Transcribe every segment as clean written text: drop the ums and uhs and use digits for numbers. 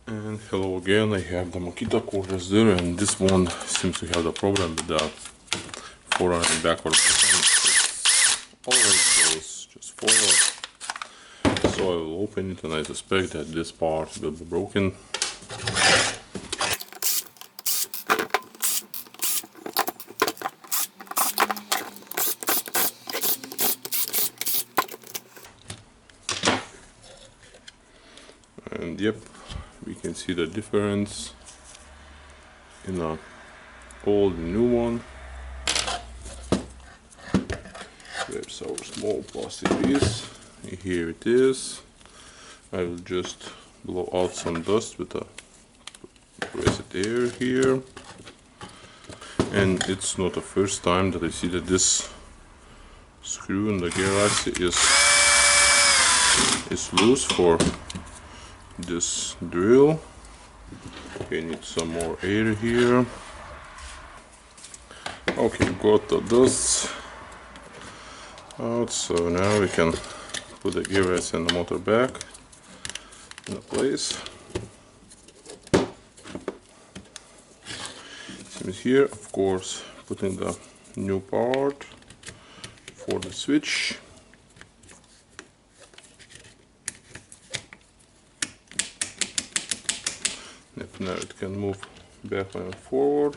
And hello again, I have the Makita cordless drill, and this one seems to have the problem with the forward and backward button. It always goes just forward. So I will open it, and I suspect that this part will be broken. And yep, we can see the difference in the old and new one. There's our small plastic piece. Here it is. I will just blow out some dust with a compressed air here. And it's not the first time that I see that this screw in the gear axle is loose for this drill. Okay, need some more air here. Okay, got the dust out, so now we can put the gear axle and the motor back in place. Same as here, of course, putting the new part for the switch. Now it can move back and forward.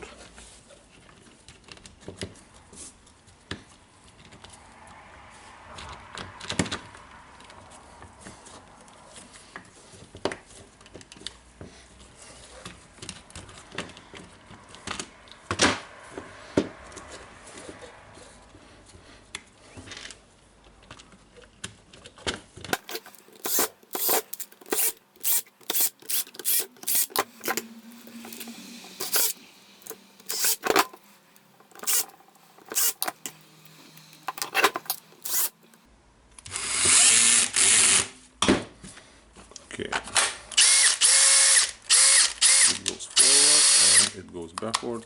Okay, it goes forward and it goes backwards.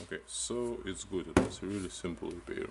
Okay, so it's good. It was a really simple repair.